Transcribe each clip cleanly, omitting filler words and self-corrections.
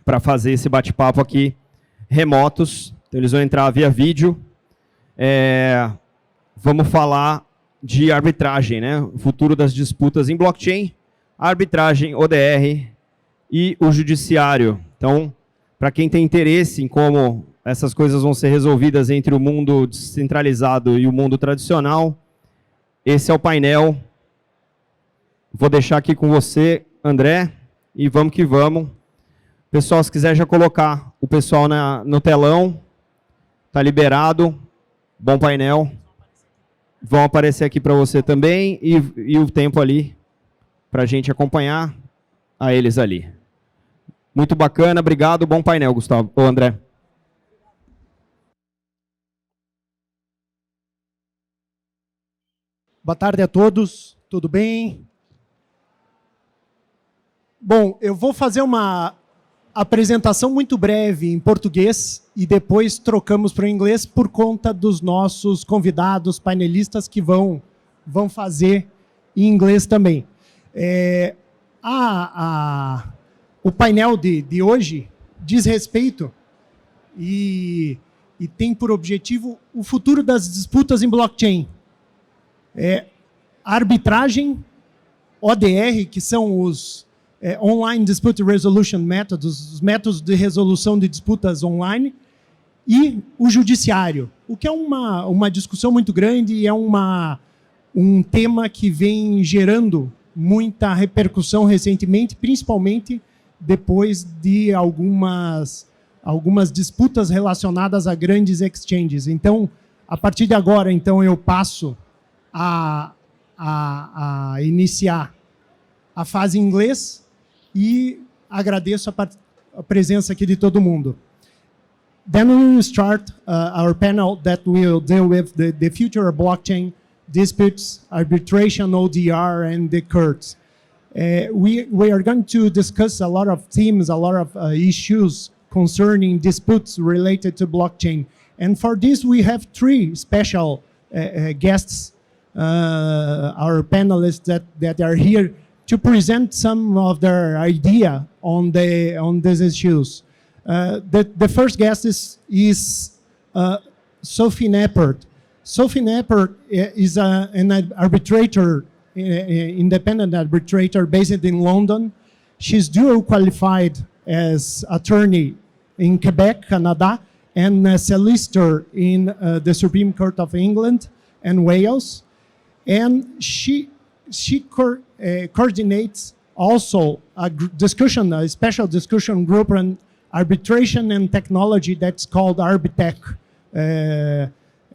para fazer esse bate-papo aqui remotos. Então, eles vão entrar via vídeo. Vamos falar de arbitragem, né? O futuro das disputas em blockchain, arbitragem, ODR e o judiciário. Então, para quem tem interesse em como essas coisas vão ser resolvidas entre o mundo descentralizado e o mundo tradicional, esse é o painel. Vou deixar aqui com você, André, e vamos que vamos. Pessoal, se quiser já colocar o pessoal no telão, está liberado. Bom painel. Vão aparecer aqui para você também e o tempo ali para a gente acompanhar a eles ali. Muito bacana, obrigado. Bom painel, Gustavo. Ô, André. Boa tarde a todos, tudo bem? Bom, eu vou fazer uma apresentação muito breve em português e depois trocamos para o inglês por conta dos nossos convidados, painelistas que vão fazer em inglês também. O painel de hoje diz respeito e tem por objetivo o futuro das disputas em blockchain. Arbitragem, ODR, que são os Online Dispute Resolution Methods, os métodos de resolução de disputas online, e o judiciário, o que é uma discussão muito grande e é um tema que vem gerando muita repercussão recentemente, principalmente depois de algumas disputas relacionadas a grandes exchanges. Então, a partir de agora, então, eu passo a iniciar a fase em inglês e agradeço a presença aqui de todo mundo. Then we will start our panel that will deal with the future of blockchain, disputes, arbitration, ODR, and the courts. We are going to discuss a lot of themes, a lot of issues concerning disputes related to blockchain. And for this, we have three special guests, our panelists that are here to present some of their idea on these issues. The first guest is Sophie Nappert. Sophie Nappert is an arbitrator, independent arbitrator based in London. She's dual qualified as attorney in Quebec, Canada, and a solicitor in the Supreme Court of England and Wales. And she coordinates also a special discussion group on arbitration and technology that's called Arbitech.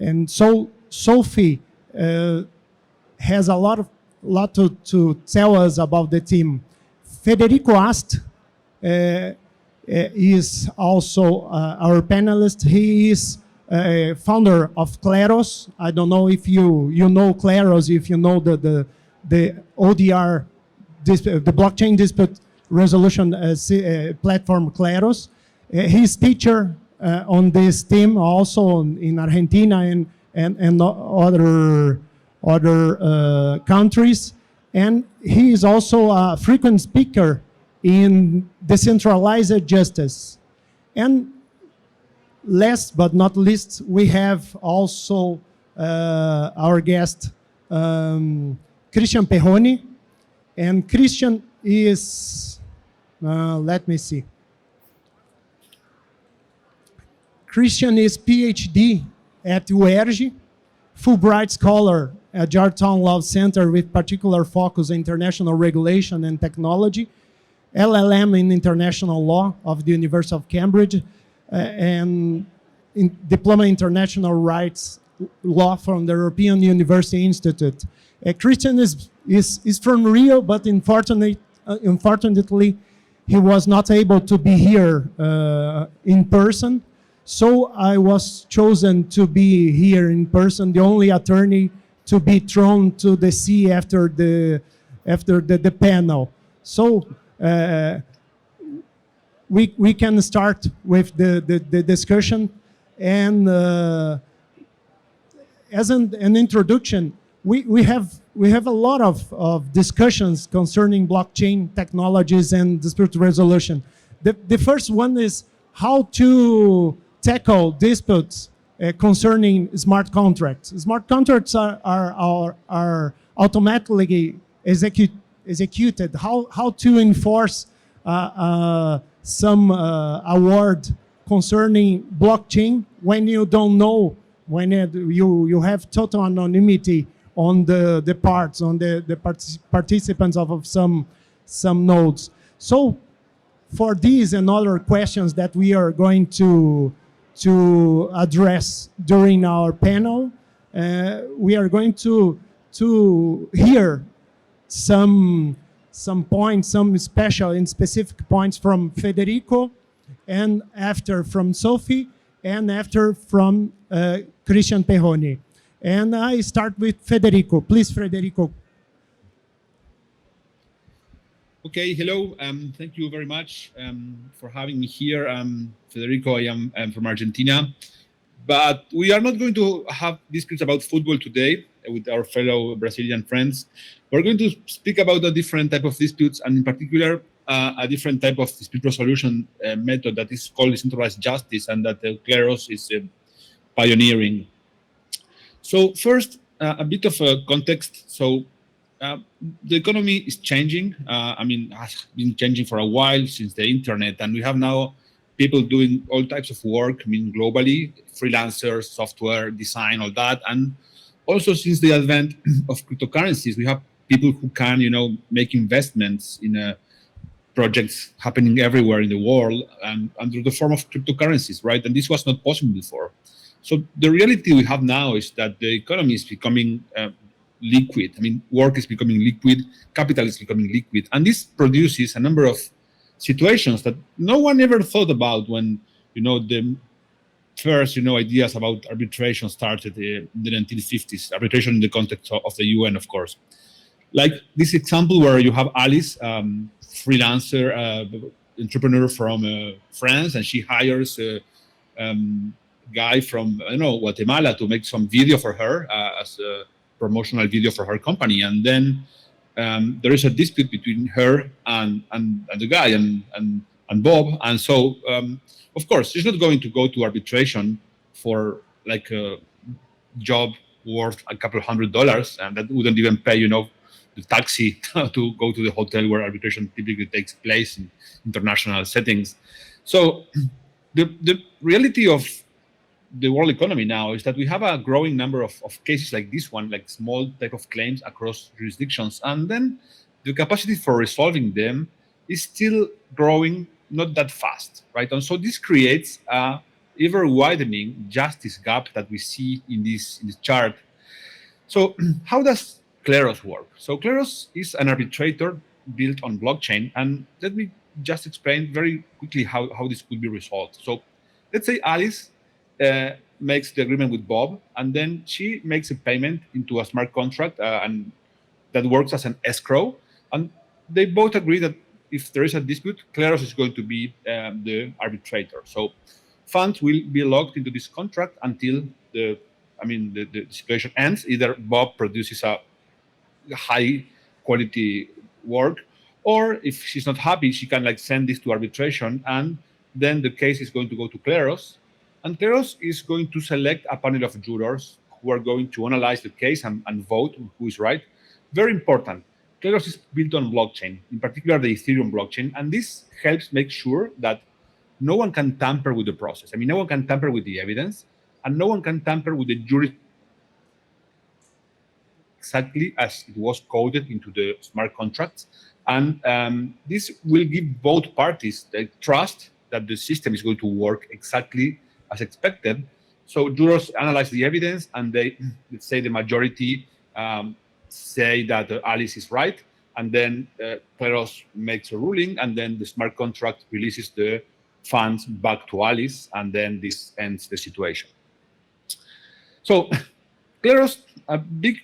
And so Sophie has a lot to tell us about the team. Federico Ast is also our panelist. He is founder of Kleros. I don't know if you know Kleros, if you know the ODR, the blockchain dispute resolution platform Kleros. He's teacher on this team also in Argentina and other countries. And he is also a frequent speaker in decentralized justice. And last but not least, we have also our guest, Christian Perroni. And Christian is, let me see. Christian is PhD at UERJ, Fulbright Scholar at Georgetown Law Center with particular focus on international regulation and technology, LLM in international law of the University of Cambridge, and diploma in international rights law from the European University Institute. Christian is from Rio, but unfortunately, he was not able to be here in person. So I was chosen to be here in person, the only attorney to be thrown to the sea after the panel. So we can start with the discussion. And as an introduction, we have a lot of discussions concerning blockchain technologies and dispute resolution. The first one is how to tackle disputes concerning smart contracts. Smart contracts are automatically executed. How to enforce some award concerning blockchain when you don't know, when you have total anonymity on the parts, on the participants of some nodes. So for these and other questions that we are going to address during our panel, we are going to hear some points, some special and specific points from Federico, and after from Sophie, and after from Christian Perroni. And I start with Federico. Please, Federico. Okay, hello. Thank you very much for having me here. Federico, I am from Argentina. But we are not going to have disputes about football today with our fellow Brazilian friends. We're going to speak about a different type of disputes, and in particular, a different type of dispute resolution method that is called decentralized justice, and that Kleros is pioneering. So first, a bit of a context. So the economy is changing. Has been changing for a while since the internet, and we have now people doing all types of work, globally, freelancers, software, design, all that. And also since the advent of cryptocurrencies, we have people who can, make investments in projects happening everywhere in the world and under the form of cryptocurrencies, right? And this was not possible before. So the reality we have now is that the economy is becoming liquid. Work is becoming liquid, capital is becoming liquid. And this produces a number of situations that no one ever thought about when, the first, ideas about arbitration started in the 1950s, arbitration in the context of the UN, of course. Like this example where you have Alice, freelancer, entrepreneur from France, and she hires a guy from, Guatemala to make some video for her as a promotional video for her company. And then there is a dispute between her and the guy and Bob. And so, of course, she's not going to go to arbitration for like a job worth a couple $100, and that wouldn't even pay, the taxi to go to the hotel where arbitration typically takes place in international settings. So the reality of the world economy now is that we have a growing number of cases like this one, like small type of claims across jurisdictions. And then the capacity for resolving them is still growing not that fast, right? And so this creates a ever widening justice gap that we see in this chart. So how does Kleros work? So Kleros is an arbitrator built on blockchain. And let me just explain very quickly how this could be resolved. So let's say Alice makes the agreement with Bob, and then she makes a payment into a smart contract and that works as an escrow. And they both agree that if there is a dispute, Kleros is going to be the arbitrator. So funds will be locked into this contract until the situation ends. Either Bob produces a high quality work, or if she's not happy, she can send this to arbitration, and then the case is going to go to Kleros. And Kleros is going to select a panel of jurors who are going to analyze the case and vote who is right. Very important. Kleros is built on blockchain, in particular the Ethereum blockchain, and this helps make sure that no one can tamper with the process. No one can tamper with the evidence, and no one can tamper with the jury exactly as it was coded into the smart contracts. And this will give both parties the trust that the system is going to work exactly as expected. So jurors analyze the evidence, and they, let's say the majority say that Alice is right, and then Kleros makes a ruling, and then the smart contract releases the funds back to Alice, and then this ends the situation. So Kleros, a big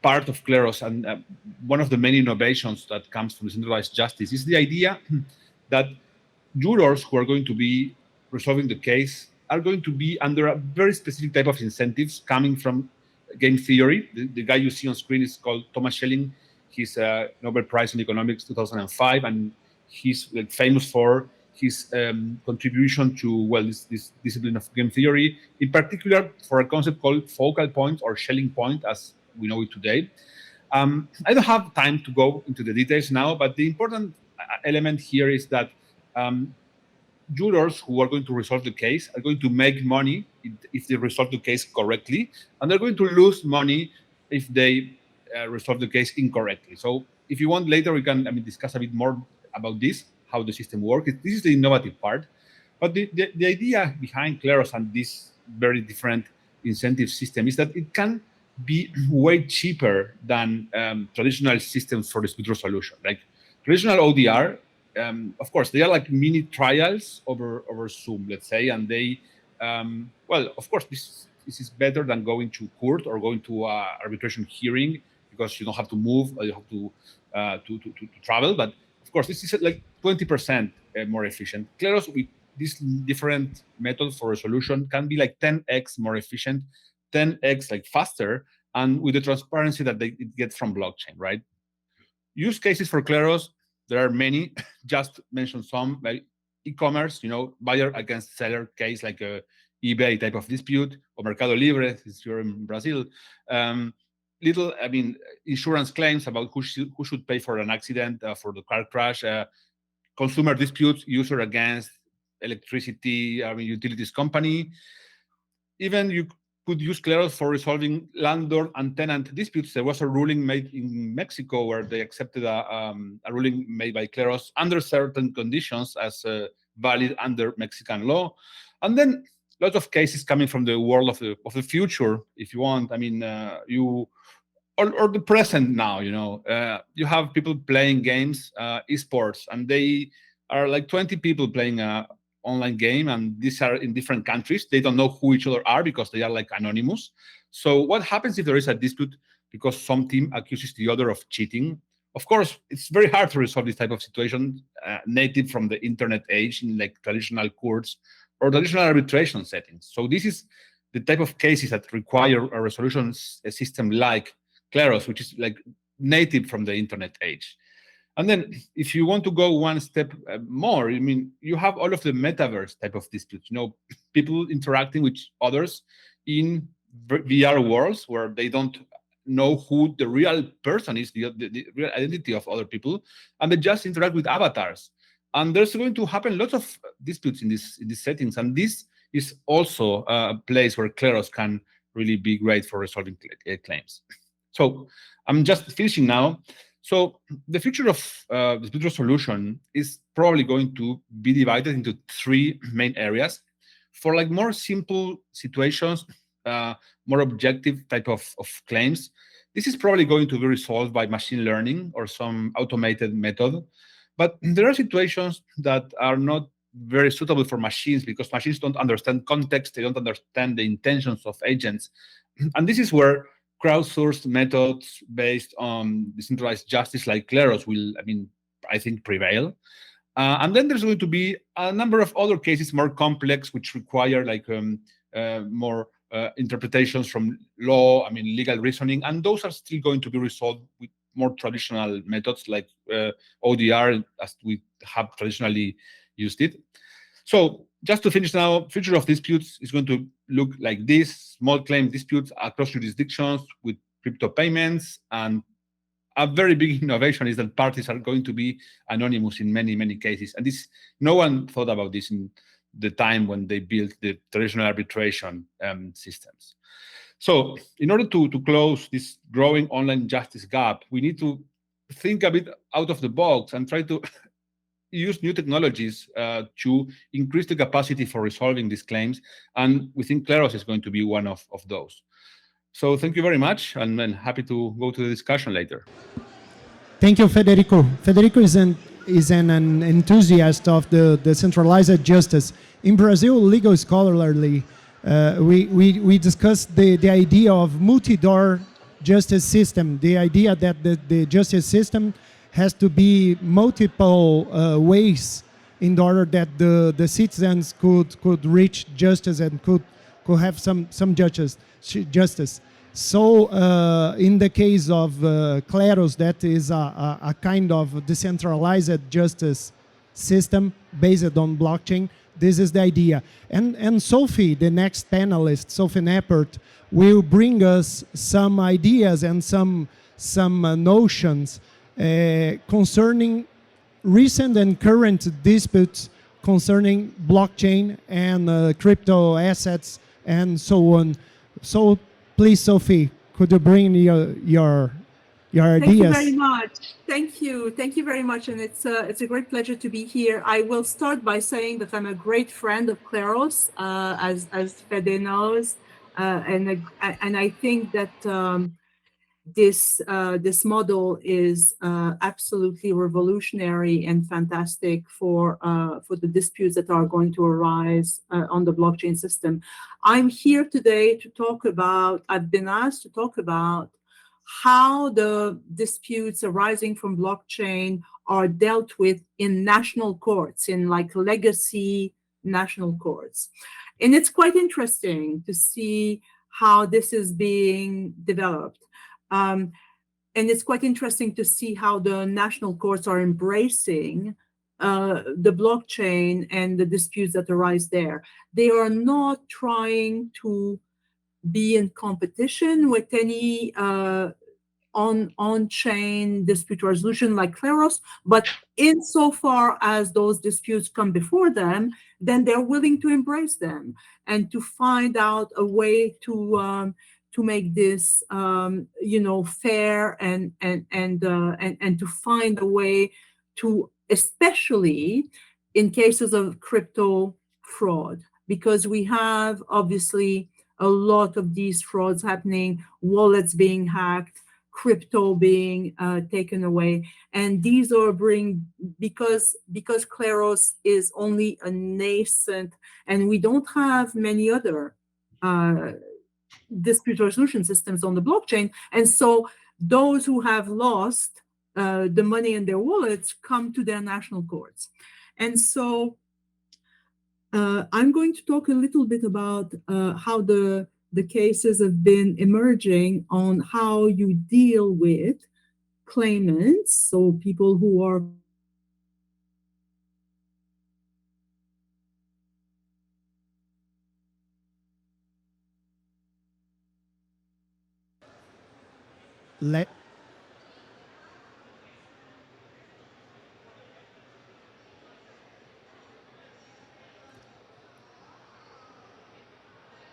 part of Kleros, and one of the many innovations that comes from decentralized justice, is the idea that jurors who are going to be resolving the case are going to be under a very specific type of incentives coming from game theory. The guy you see on screen is called Thomas Schelling. He's a Nobel Prize in Economics 2005, and he's famous for his contribution to this discipline of game theory, in particular for a concept called focal point or Schelling point, as we know it today. I don't have time to go into the details now, but the important element here is that jurors who are going to resolve the case are going to make money if they resolve the case correctly, and they're going to lose money if they resolve the case incorrectly. So if you want, later we can discuss a bit more about this, how the system works. This is the innovative part. But the idea behind Kleros and this very different incentive system is that it can be way cheaper than traditional systems for dispute resolution. Like traditional ODR, of course, they are like mini trials over Zoom, let's say, and they, well, of course, this is better than going to court or going to arbitration hearing, because you don't have to move or you have to travel. But of course, this is like 20% more efficient. Kleros, with this different method for resolution, can be like 10x more efficient, 10x like faster, and with the transparency that it gets from blockchain, right? Use cases for Kleros, there are many. Just mention some, like e-commerce, buyer against seller case, like a eBay type of dispute, or Mercado Libre, if you're in Brazil. Insurance claims about who should pay for an accident, for the car crash, consumer disputes, user against electricity, utilities company. Even you could use Kleros for resolving landlord and tenant disputes. There was a ruling made in Mexico where they accepted a ruling made by Kleros under certain conditions as valid under Mexican law. And then lots of cases coming from the world of the future, if you want. Or the present now, you have people playing games, esports, and they are like 20 people playing a online game, and these are in different countries. They don't know who each other are because they are like anonymous. So what happens if there is a dispute because some team accuses the other of cheating? Of course, it's very hard to resolve this type of situation native from the internet age in like traditional courts or traditional arbitration settings. So this is the type of cases that require a resolution system like Kleros, which is like native from the internet age. And then if you want to go one step more, you have all of the metaverse type of disputes, people interacting with others in VR worlds where they don't know who the real person is, the real identity of other people, and they just interact with avatars. And there's going to happen lots of disputes in these settings. And this is also a place where Kleros can really be great for resolving claims. So I'm just finishing now. So the future of dispute resolution is probably going to be divided into three main areas. For like more simple situations, more objective type of claims, this is probably going to be resolved by machine learning or some automated method. But there are situations that are not very suitable for machines because machines don't understand context, they don't understand the intentions of agents. And this is where crowdsourced methods based on decentralized justice like Kleros will, I think, prevail. And then there's going to be a number of other cases more complex, which require like more interpretations from law, legal reasoning, and those are still going to be resolved with more traditional methods like ODR, as we have traditionally used it. So just to finish now, future of disputes is going to look like this: small claim disputes across jurisdictions with crypto payments. And a very big innovation is that parties are going to be anonymous in many, many cases. And this, no one thought about this in the time when they built the traditional arbitration systems. So in order to close this growing online justice gap, we need to think a bit out of the box and try to use new technologies to increase the capacity for resolving these claims. And we think Kleros is going to be one of those. So thank you very much, and I'm happy to go to the discussion later. Thank you, Federico. Federico is an enthusiast of the decentralized justice. In Brazil, legal scholarly, we discussed the idea of multi-door justice system, the idea that the justice system has to be multiple ways in order that the citizens could reach justice and could have some justice. So in the case of Kleros, that is a kind of decentralized justice system based on blockchain. This is the idea. And Sophie, the next panelist, Sophie Nappert, will bring us some ideas and some notions concerning recent and current disputes concerning blockchain and crypto assets and so on. So please, Sophie, could you bring your ideas? Thank you very much. Thank you. Thank you very much. And it's a great pleasure to be here. I will start by saying that I'm a great friend of Kleros, as Fede knows. And I think that this model is absolutely revolutionary and fantastic for the disputes that are going to arise on the blockchain system. I'm here today to talk about, I've been asked to talk about how the disputes arising from blockchain are dealt with in national courts, in like legacy national courts. And it's quite interesting to see how this is being developed. And it's quite interesting to see how the national courts are embracing the blockchain and the disputes that arise there. They are not trying to be in competition with any on-chain dispute resolution like Kleros, but insofar as those disputes come before them, then they're willing to embrace them and to find out a way to make this fair and to find a way to, especially in cases of crypto fraud, because we have obviously a lot of these frauds happening, wallets being hacked, crypto being taken away, and these are because Kleros is only a nascent, and we don't have many other dispute resolution systems on the blockchain, and so those who have lost the money in their wallets come to their national courts. And so I'm going to talk a little bit about how the cases have been emerging on how you deal with claimants, so people who are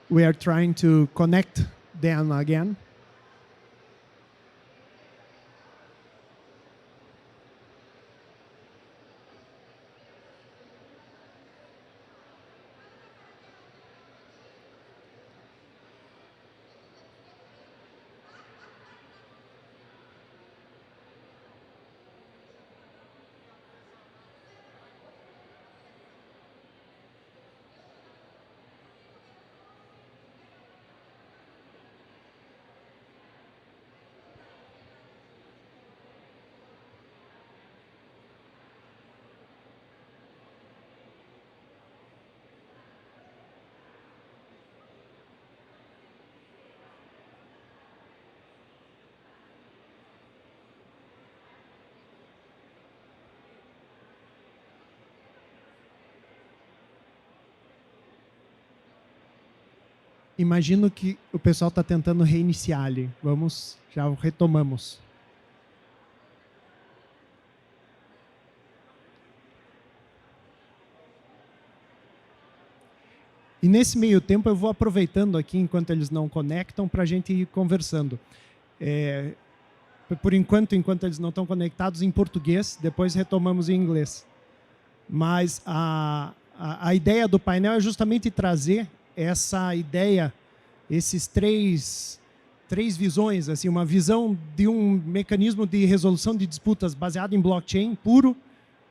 we are trying to connect them again. Imagino que o pessoal está tentando reiniciar ali. Vamos, já retomamos. E nesse meio tempo eu vou aproveitando aqui, enquanto eles não conectam, para a gente ir conversando. Por enquanto eles não estão conectados, em português, depois retomamos em inglês. Mas a ideia do painel é justamente trazer essa ideia, esses três visões, assim, uma visão de um mecanismo de resolução de disputas baseado em blockchain puro,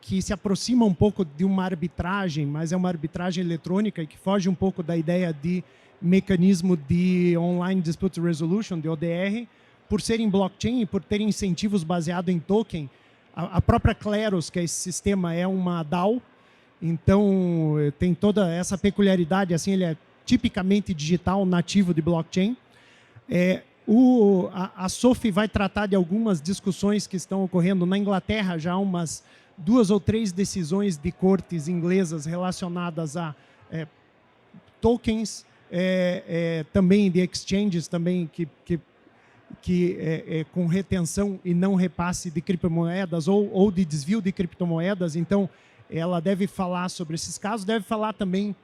que se aproxima um pouco de uma arbitragem, mas é uma arbitragem eletrônica e que foge um pouco da ideia de mecanismo de online dispute resolution, de ODR, por serem blockchain e por terem incentivos baseados em token. A própria Kleros, que é esse sistema, é uma DAO, então tem toda essa peculiaridade, assim, ele é tipicamente digital, nativo de blockchain. A Sophie vai tratar de algumas discussões que estão ocorrendo na Inglaterra já há 2 ou 3 decisões de cortes inglesas relacionadas a tokens, também de exchanges, também com retenção e não repasse de criptomoedas ou de desvio de criptomoedas. Então, ela deve falar sobre esses casos, deve falar também,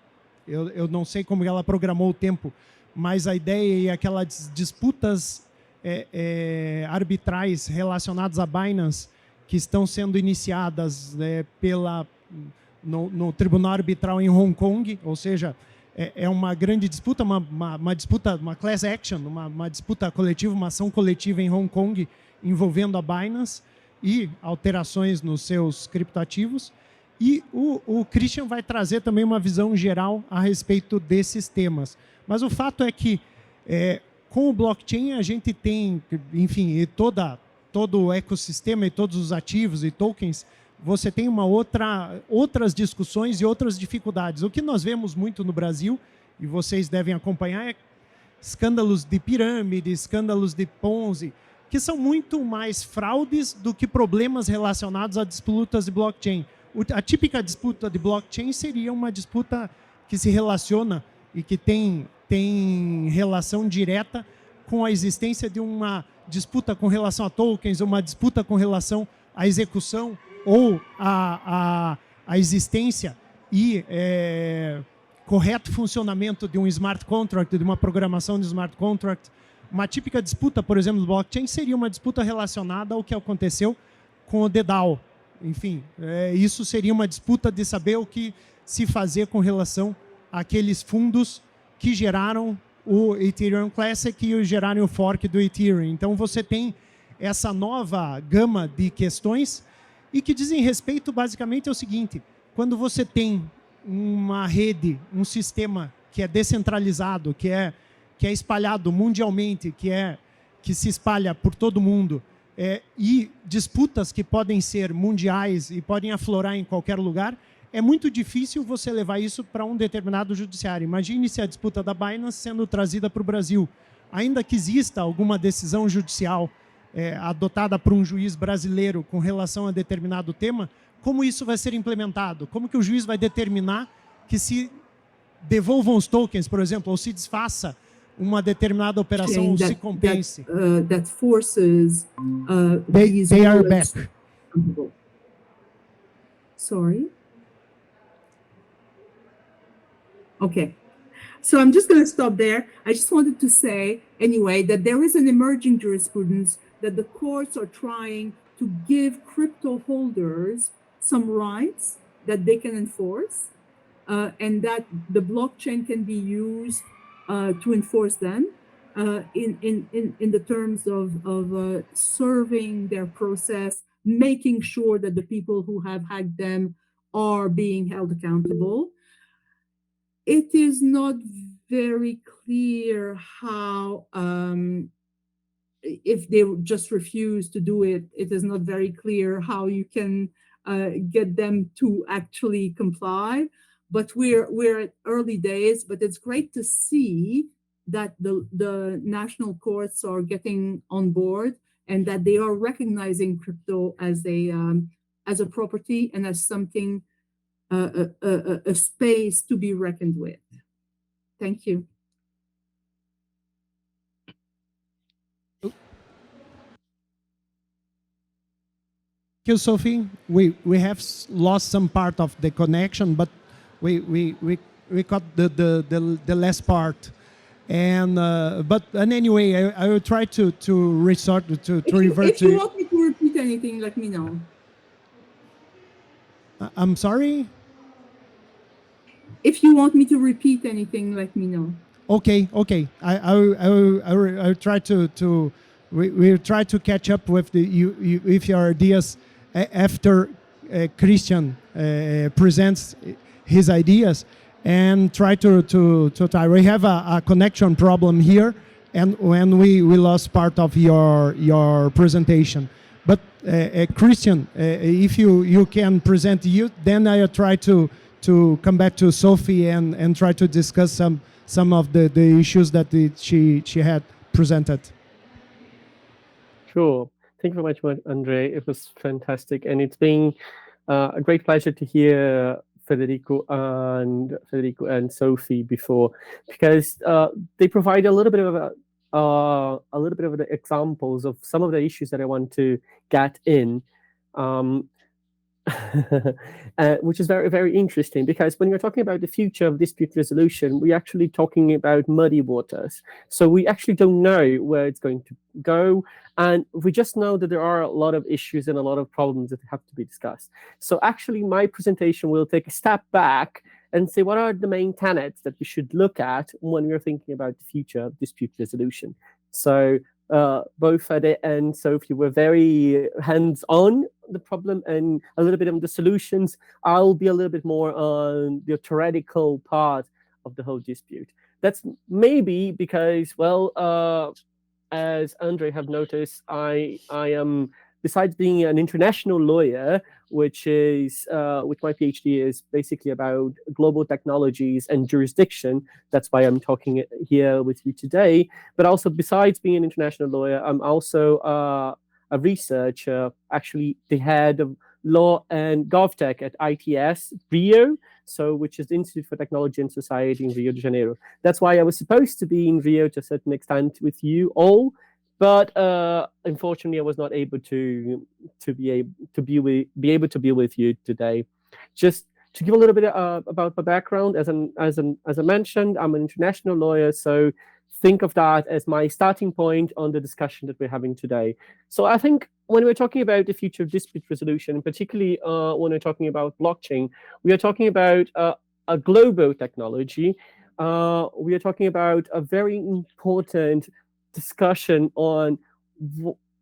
eu não sei como ela programou o tempo, mas a ideia é aquelas disputas arbitrais relacionadas a Binance que estão sendo iniciadas no Tribunal Arbitral em Hong Kong, ou seja, é uma grande disputa, uma disputa, uma class action, uma disputa coletiva, uma ação coletiva em Hong Kong envolvendo a Binance e alterações nos seus criptoativos. E o Christian vai trazer também uma visão geral a respeito desses temas. Mas o fato é que, com o blockchain, a gente tem, enfim, todo o ecossistema e todos os ativos e tokens, você tem outras discussões e outras dificuldades. O que nós vemos muito no Brasil, e vocês devem acompanhar, é escândalos de pirâmide, escândalos de Ponzi, que são muito mais fraudes do que problemas relacionados a disputas de blockchain. A típica disputa de blockchain seria uma disputa que se relaciona e que tem relação direta com a existência de uma disputa com relação a tokens, uma disputa com relação à execução ou a existência e correto funcionamento de um smart contract, de uma programação de smart contract. Uma típica disputa, por exemplo, do blockchain seria uma disputa relacionada ao que aconteceu com o DAO. Enfim, isso seria uma disputa de saber o que se fazer com relação àqueles fundos que geraram o Ethereum Classic e geraram o fork do Ethereum. Então, você tem essa nova gama de questões e que dizem respeito, basicamente, ao seguinte: quando você tem uma rede, um sistema que é descentralizado, que é espalhado mundialmente, que se espalha por todo mundo, e disputas que podem ser mundiais e podem aflorar em qualquer lugar, é muito difícil você levar isso para um determinado judiciário. Imagine se a disputa da Binance sendo trazida para o Brasil. Ainda que exista alguma decisão judicial adotada por um juiz brasileiro com relação a determinado tema, como isso vai ser implementado? Como que o juiz vai determinar que se devolvam os tokens, por exemplo, ou se desfaça uma determinada operação, ou se compense? That forces they are back. Sorry. Okay. So I'm just going to stop there. I just wanted to say, anyway, that there is an emerging jurisprudence that the courts are trying to give crypto holders some rights that they can enforce, and that the blockchain can be used to enforce them in the terms of serving their process, making sure that the people who have hacked them are being held accountable. It is not very clear how, if they just refuse to do it, it is not very clear how you can get them to actually comply. But we're at early days, but it's great to see that the national courts are getting on board and that they are recognizing crypto as a property and as something, a space to be reckoned with. Thank you. Thank you, Sophie. We have lost some part of the connection, but we got the last part. And but anyway, I will try to resort to revert to. If you want me to repeat anything, let me know. I'm sorry. If you want me to repeat anything, let me know. Okay. I will try to we'll try to catch up with with your ideas after Christian presents his ideas, and try to tie. We have a connection problem here, and when we lost part of your presentation. But Christian, if you can present then I'll try to come back to Sophie and try to discuss some of the issues that she had presented. Sure. Thank you very much, Andre. It was fantastic, and it's been A great pleasure to hear Federico and Sophie before, because they provide a little bit of the examples of some of the issues that I want to get in. Which is very, very interesting, because when we're talking about the future of dispute resolution, we're actually talking about muddy waters. So we actually don't know where it's going to go. And we just know that there are a lot of issues and a lot of problems that have to be discussed. So actually, my presentation will take a step back and say, what are the main tenets that we should look at when we're thinking about the future of dispute resolution? So both Fede and Sophie were very hands-on the problem and a little bit on the solutions. I'll be a little bit more on the theoretical part of the whole dispute. That's maybe because, well, as André have noticed, I am, besides being an international lawyer, which my PhD is basically about global technologies and jurisdiction. That's why I'm talking here with you today. But also, besides being an international lawyer, I'm also a researcher, actually the head of law and GovTech at ITS Rio, which is the Institute for Technology and Society in Rio de Janeiro. That's why I was supposed to be in Rio to a certain extent with you all, but unfortunately I was not able to be able to be with you today. Just to give a little bit about my background, as I mentioned, I'm an international lawyer, so think of that as my starting point on the discussion that we're having today. So I think when we're talking about the future of dispute resolution, particularly when we're talking about blockchain, we are talking about a global technology. We are talking about a very important discussion on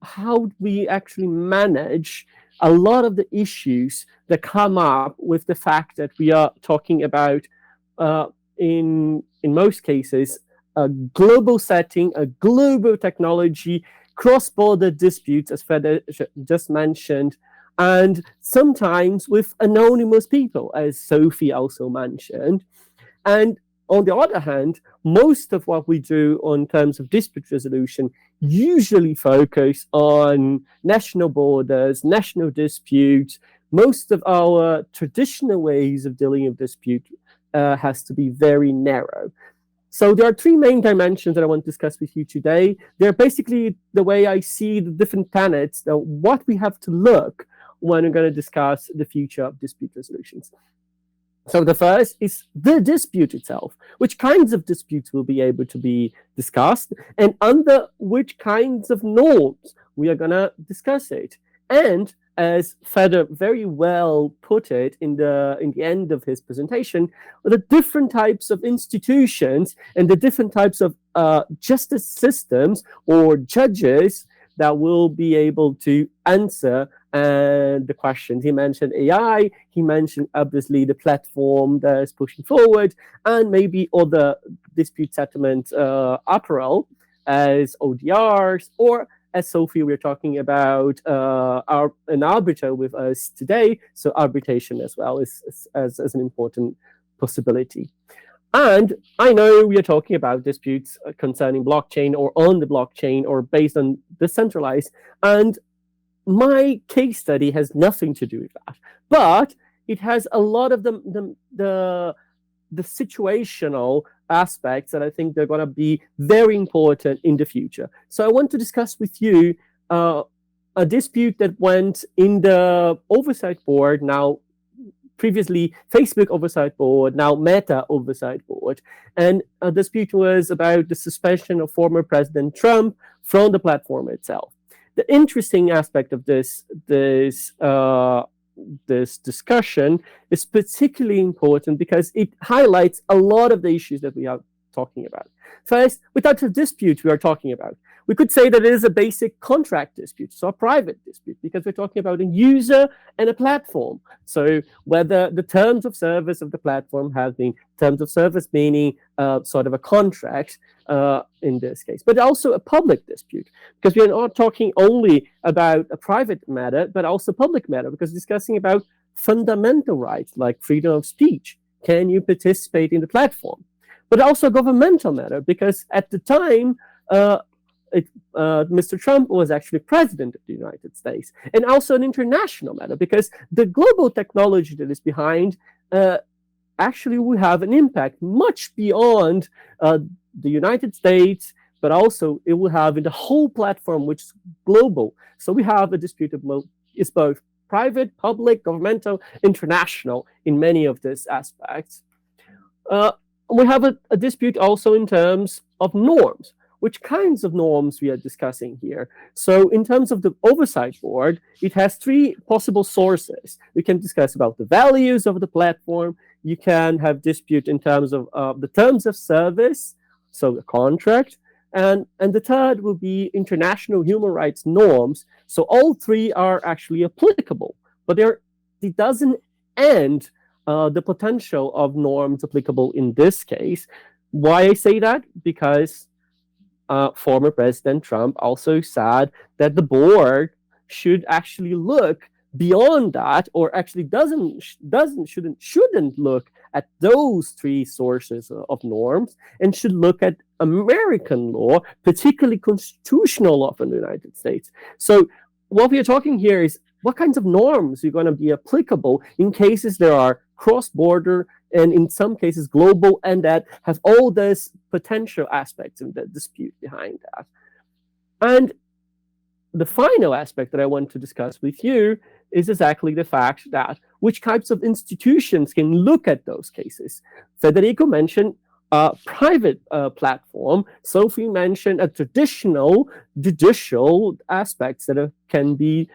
how we actually manage a lot of the issues that come up with the fact that we are talking about, in most cases, a global setting, a global technology, cross-border disputes, as Fede just mentioned, and sometimes with anonymous people, as Sophie also mentioned. And on the other hand, most of what we do in terms of dispute resolution usually focus on national borders, national disputes. Most of our traditional ways of dealing with dispute has to be very narrow. So there are three main dimensions that I want to discuss with you today. They're basically the way I see the different tenets, what we have to look when we're going to discuss the future of dispute resolutions. So the first is the dispute itself. Which kinds of disputes will be able to be discussed, and under which kinds of norms we are going to discuss it. And as Fede very well put it in the end of his presentation, the different types of institutions and the different types of justice systems or judges that will be able to answer the questions. He mentioned AI, he mentioned obviously the platform that is pushing forward, and maybe other dispute settlement apparel as ODRs, or as Sophie, we're talking about an arbiter with us today, so arbitration as well is as an important possibility. And I know we are talking about disputes concerning blockchain or on the blockchain or based on decentralized, and my case study has nothing to do with that, but it has a lot of the situational aspects that I think they're going to be very important in the future. So I want to discuss with you a dispute that went in the oversight board, now previously Facebook oversight board, now Meta oversight board. And a dispute was about the suspension of former President Trump from the platform itself. The interesting aspect of this discussion is particularly important because it highlights a lot of the issues that we are talking about. First, without a dispute we are talking about, we could say that it is a basic contract dispute, so a private dispute, because we're talking about a user and a platform. So whether the terms of service of the platform have been terms of service, meaning sort of a contract in this case, but also a public dispute, because we are not talking only about a private matter, but also public matter, because discussing about fundamental rights like freedom of speech. Can you participate in the platform? But also governmental matter, because at the time, Mr. Trump was actually president of the United States, and also an international matter, because the global technology that is behind actually will have an impact much beyond the United States, but also it will have in the whole platform, which is global. So we have a dispute of is both private, public, governmental, international in many of these aspects. We have a dispute also in terms of norms. Which kinds of norms we are discussing here? So in terms of the oversight board, it has three possible sources. We can discuss about the values of the platform. You can have dispute in terms of the terms of service, so the contract. And the third will be international human rights norms. So all three are actually applicable, but it doesn't end the potential of norms applicable in this case. Why I say that? Because former President Trump also said that the board should actually look beyond that, or actually shouldn't look at those three sources of norms, and should look at American law, particularly constitutional law in the United States. So what we are talking here is what kinds of norms are going to be applicable in cases there are cross-border and in some cases global, and that have all these potential aspects in the dispute behind that. And the final aspect that I want to discuss with you is exactly the fact that which types of institutions can look at those cases. Federico mentioned a private platform. Sophie mentioned a traditional judicial aspects that can be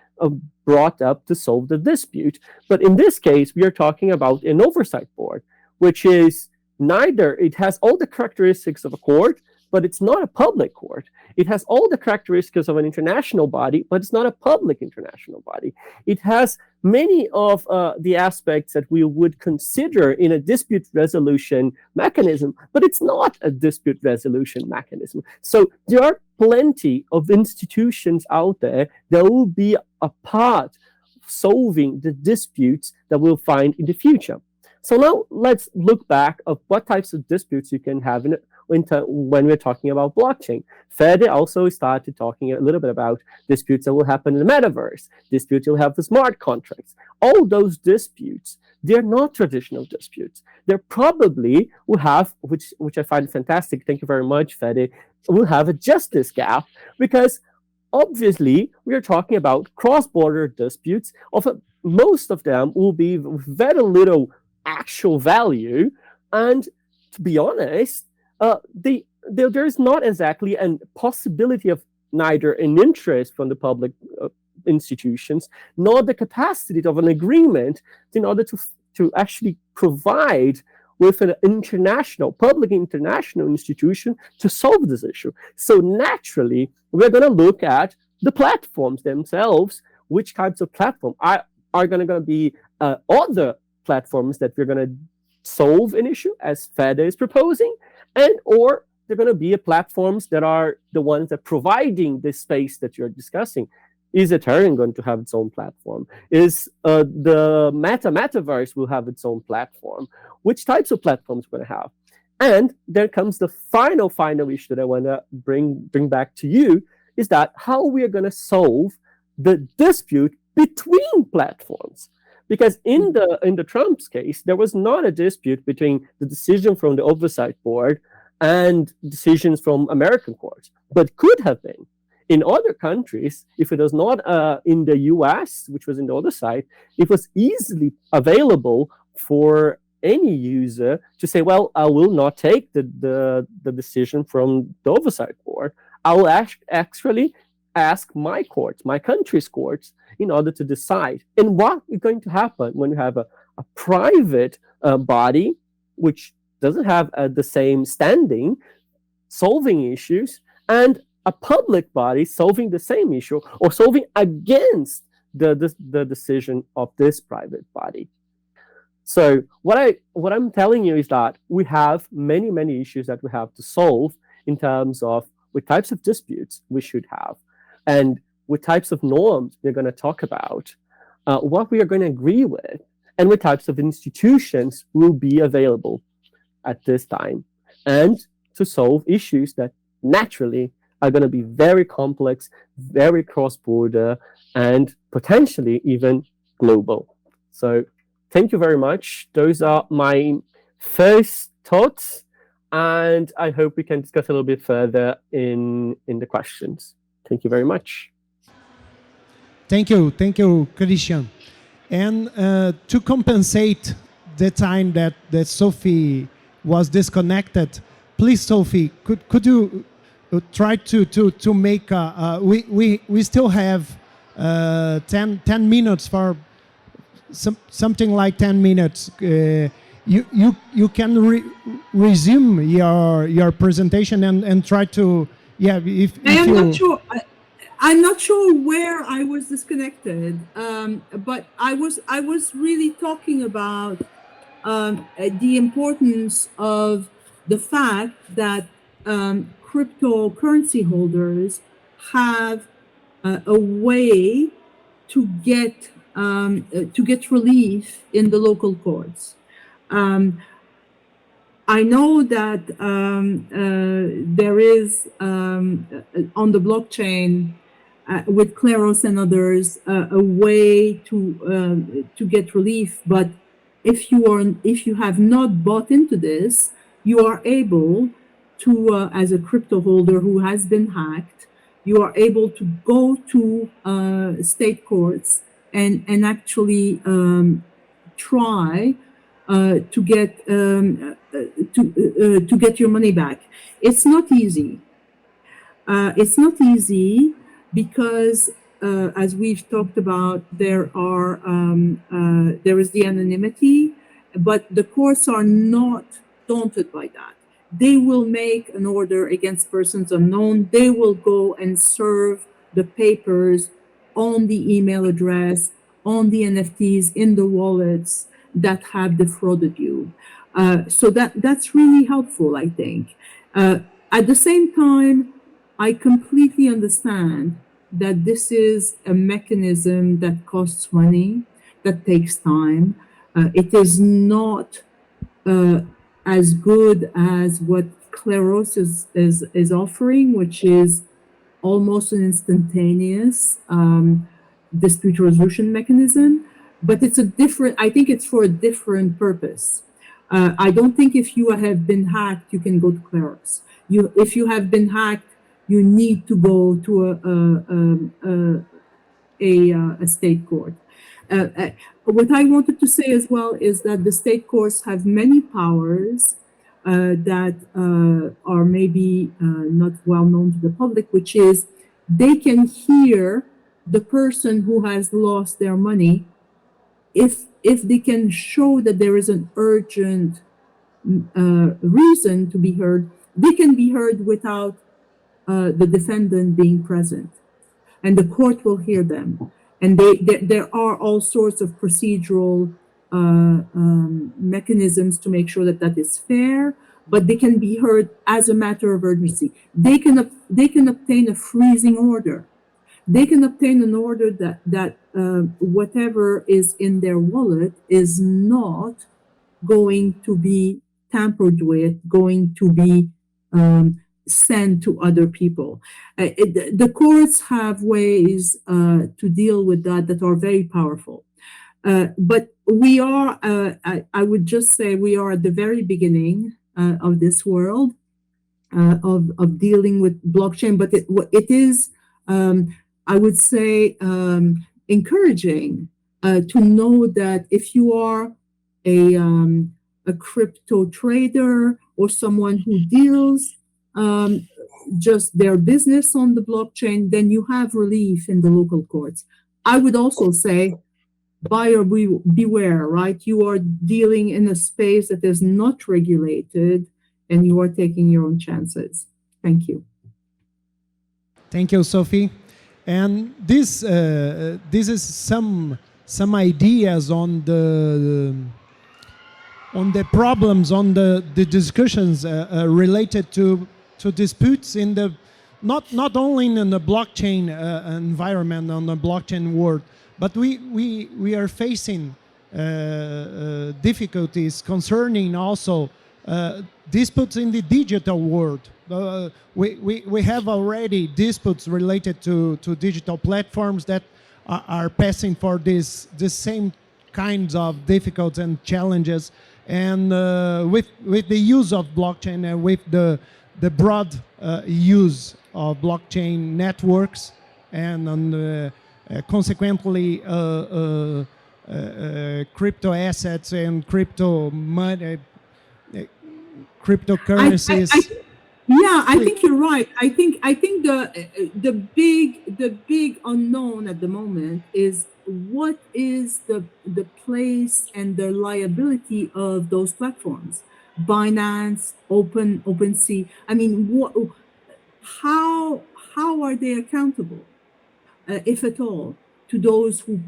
brought up to solve the dispute. But in this case, we are talking about an oversight board, which is neither, it has all the characteristics of a court, but it's not a public court. It has all the characteristics of an international body, but it's not a public international body. It has many of the aspects that we would consider in a dispute resolution mechanism, but it's not a dispute resolution mechanism. So there are plenty of institutions out there that will be a part of solving the disputes that we'll find in the future. So now let's look back of what types of disputes you can have when we're talking about blockchain. Fede also started talking a little bit about disputes that will happen in the metaverse, disputes you'll have with smart contracts. All those disputes, they're not traditional disputes. They're probably will have, which I find fantastic, thank you very much, Fede, will have a justice gap, because obviously we are talking about cross-border disputes. Most of them will be very little actual value, and to be honest, there's not exactly a possibility of neither an interest from the public institutions, nor the capacity of an agreement in order to actually provide with an public international institution to solve this issue. So naturally, we're going to look at the platforms themselves, which types of platform are going to be other platforms that we're going to solve an issue, as Fede is proposing, and or they're going to be platforms that are the ones that providing the space that you're discussing. Is Ethereum going to have its own platform? Is the metaverse will have its own platform? Which types of platforms we're going to have? And there comes the final issue that I want to bring back to you, is that how we are going to solve the dispute between platforms. Because in the Trump's case, there was not a dispute between the decision from the oversight board and decisions from American courts, but could have been. In other countries, if it was not in the US, which was in the other side, it was easily available for any user to say, well, I will not take the decision from the oversight board. I will actually ask my courts, my country's courts, in order to decide. And what is going to happen when you have a private body, which doesn't have the same standing, solving issues, and a public body solving the same issue or solving against the decision of this private body. So what I'm telling you is that we have many issues that we have to solve in terms of what types of disputes we should have, and what types of norms we're going to talk about, what we are going to agree with, and what types of institutions will be available at this time, and to solve issues that naturally are going to be very complex, very cross-border, and potentially even global. So thank you very much. Those are my first thoughts, and I hope we can discuss a little bit further in the questions. Thank you very much. Thank you, Christian. And to compensate the time that Sophie was disconnected, please, Sophie, could you try to make we still have 10 minutes for something like 10 minutes. You can resume your presentation and try to if you... not sure. I'm not sure where I was disconnected, but I was really talking about the importance of the fact that cryptocurrency holders have a way to get relief in the local courts. I know that there is on the blockchain with Kleros and others a way to get relief, but if you have not bought into this, you are able to, as a crypto holder who has been hacked, you are able to go to state courts and actually try to get your money back. It's not easy. It's not easy because, as we've talked about, there is the anonymity, but the courts are not daunted by that. They will make an order against persons unknown. They will go and serve the papers on the email address, on the NFTs, in the wallets that have defrauded you. So that's really helpful, I think. At the same time, I completely understand that this is a mechanism that costs money, that takes time. It is not as good as what Kleros is offering, which is almost an instantaneous dispute resolution mechanism, but it's I think it's for a different purpose. I don't think if you have been hacked, you can go to Kleros. If you have been hacked, you need to go to a state court. What I wanted to say as well is that the state courts have many powers that are maybe not well known to the public, which is they can hear the person who has lost their money if they can show that there is an urgent reason to be heard. They can be heard without the defendant being present, and the court will hear them. And there are all sorts of procedural mechanisms to make sure that that is fair, but they can be heard as a matter of urgency. They can obtain a freezing order. They can obtain an order that whatever is in their wallet is not going to be tampered with, going to be sent to other people. The courts have ways to deal with that are very powerful. But we are, I would just say, we are at the very beginning of this world of dealing with blockchain. But it is, I would say, encouraging to know that if you are a crypto trader or someone who deals just their business on the blockchain, then you have relief in the local courts. I would also say, buyer beware, right? You are dealing in a space that is not regulated, and you are taking your own chances. Thank you. Thank you, Sophie. And this is some ideas on the problems, on the discussions related to disputes in the not only in the blockchain environment, on the blockchain world, but we are facing difficulties concerning also disputes in the digital world. We have already disputes related to digital platforms that are passing for this same kinds of difficulties and challenges, and with the use of blockchain and with the broad use of blockchain networks, and consequently crypto assets and crypto money, cryptocurrencies. I think you're right. I think the big unknown at the moment is what is the place and the liability of those platforms, Binance, OpenSea. I mean, how are they accountable, if at all, to those who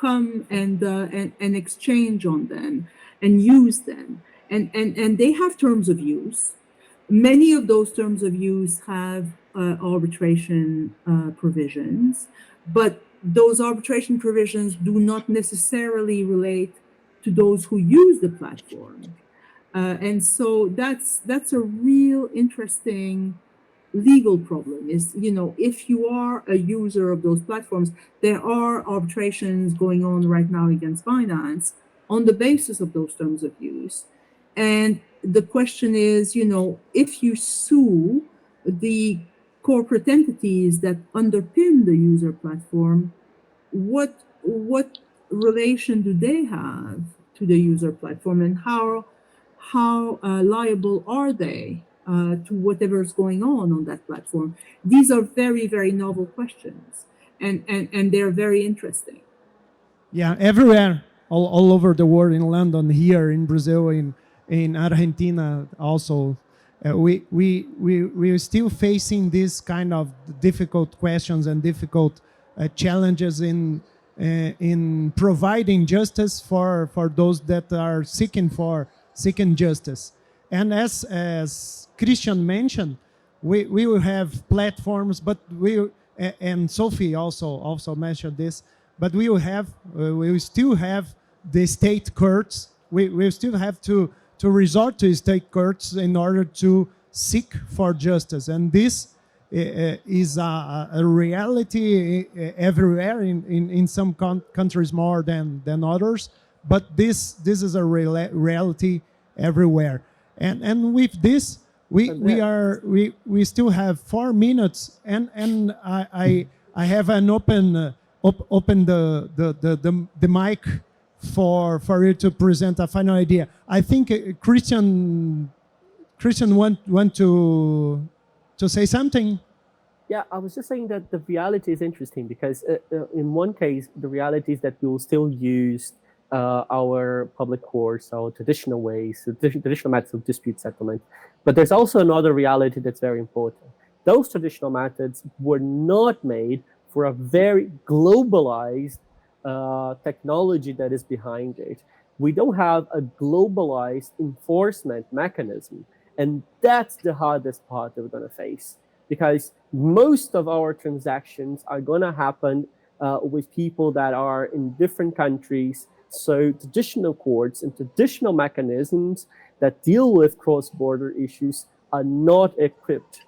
come and exchange on them and use them, and they have terms of use. Many of those terms of use have arbitration provisions, but those arbitration provisions do not necessarily relate to those who use the platform. And so that's a real interesting legal problem is, if you are a user of those platforms, there are arbitrations going on right now against Binance on the basis of those terms of use. And the question is, if you sue the corporate entities that underpin the user platform, what relation do they have to the user platform, and how liable are they to whatever's going on that platform? These are very, very novel questions, and they're very interesting. Yeah, everywhere, all over the world, in London, here in Brazil, in Argentina also, we're still facing this kind of difficult questions and difficult challenges in providing justice for those that are seeking justice. And as Christian mentioned, we will have platforms, but and Sophie also mentioned this, but we will still have the state courts. We still have to resort to state courts in order to seek for justice, and this is a reality everywhere, in some countries more than others, but this is a reality everywhere. And with this, we still have 4 minutes, and I have an open the mic for you to present a final idea. I think Christian want to say something. Yeah, I was just saying that the reality is interesting because in one case, the reality is that we will still use our public courts, our traditional ways, traditional methods of dispute settlement. But there's also another reality that's very important. Those traditional methods were not made for a very globalized technology that is behind it. We don't have a globalized enforcement mechanism. And that's the hardest part that we're going to face, because most of our transactions are going to happen with people that are in different countries. So traditional courts and traditional mechanisms that deal with cross-border issues are not equipped.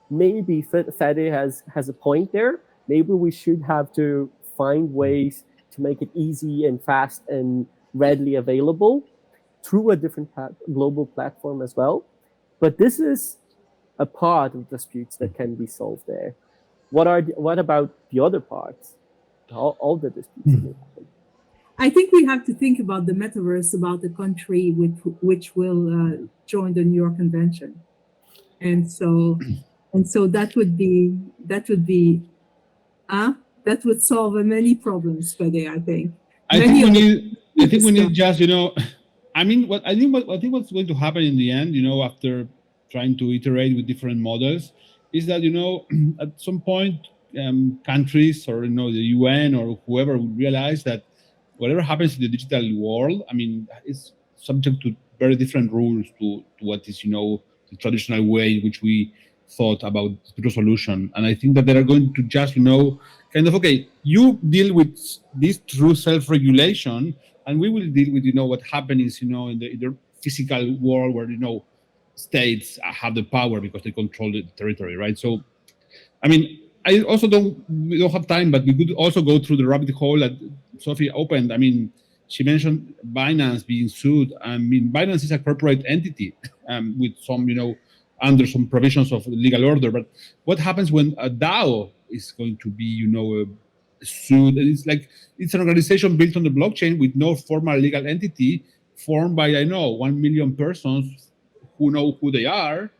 Maybe Fede has a point there. Maybe we should have to find ways to make it easy and fast and readily available through a different global platform as well. But this is a part of disputes that can be solved there. What about the other parts? All the disputes. I think we have to think about the metaverse, about the country which will join the New York Convention, and so that would solve many problems, Fede. I think. I think we need just what's going to happen in the end, after trying to iterate with different models, is that at some point countries or the UN or whoever would realize that whatever happens in the digital world, it's subject to very different rules to what is, the traditional way in which we thought about dispute resolution. And I think that they are going to just, okay, you deal with this through self-regulation, and we will deal with, what happens, in the physical world where, states have the power because they control the territory, right? So, I mean, I also we don't have time, but we could also go through the rabbit hole that Sophie opened. I mean, she mentioned Binance being sued. I mean, Binance is a corporate entity with some, under some provisions of legal order. But what happens when a DAO is going to be, sued? It's an organization built on the blockchain with no formal legal entity formed by, 1 million persons who know who they are.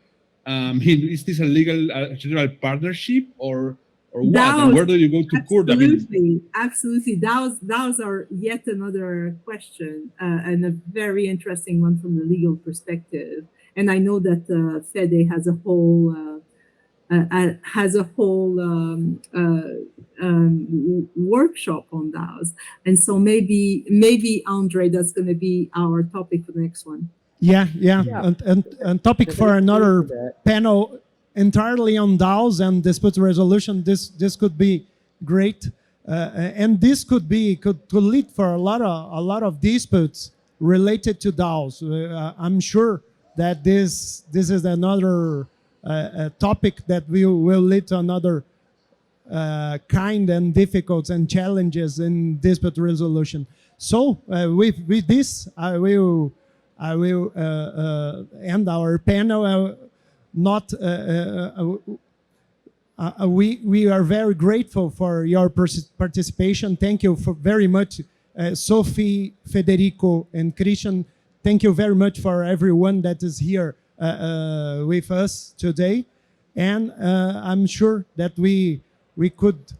Is this a legal general partnership or what? DAOs, and where do you go to court? Absolutely. DAOs are yet another question and a very interesting one from the legal perspective. And I know that Fede has a whole workshop on DAOs. And so maybe Andre, that's going to be our topic for the next one. Yeah. And topic for another panel entirely on DAOs and dispute resolution. This could be great, and this could lead for a lot of disputes related to DAOs. I'm sure that this is another topic that will lead to another kind and difficult and challenges in dispute resolution. So with this, I will end our panel. We are very grateful for your participation. Thank you very much, Sophie, Federico, and Christian. Thank you very much for everyone that is here with us today. And I'm sure that we could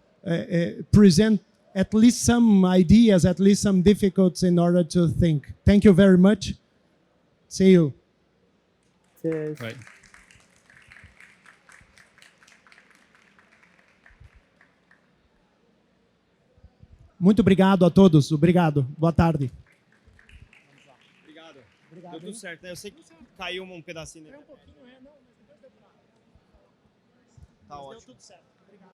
present at least some ideas, at least some difficulties in order to think. Thank you very much. See you. Cheers. Right. Muito obrigado a todos. Obrigado. Boa tarde. Obrigado. Deu tudo certo, né? Eu sei que caiu um pedacinho. Um pouquinho, não, mas depois deu pra... Tá ótimo. Deu tudo certo. Obrigado.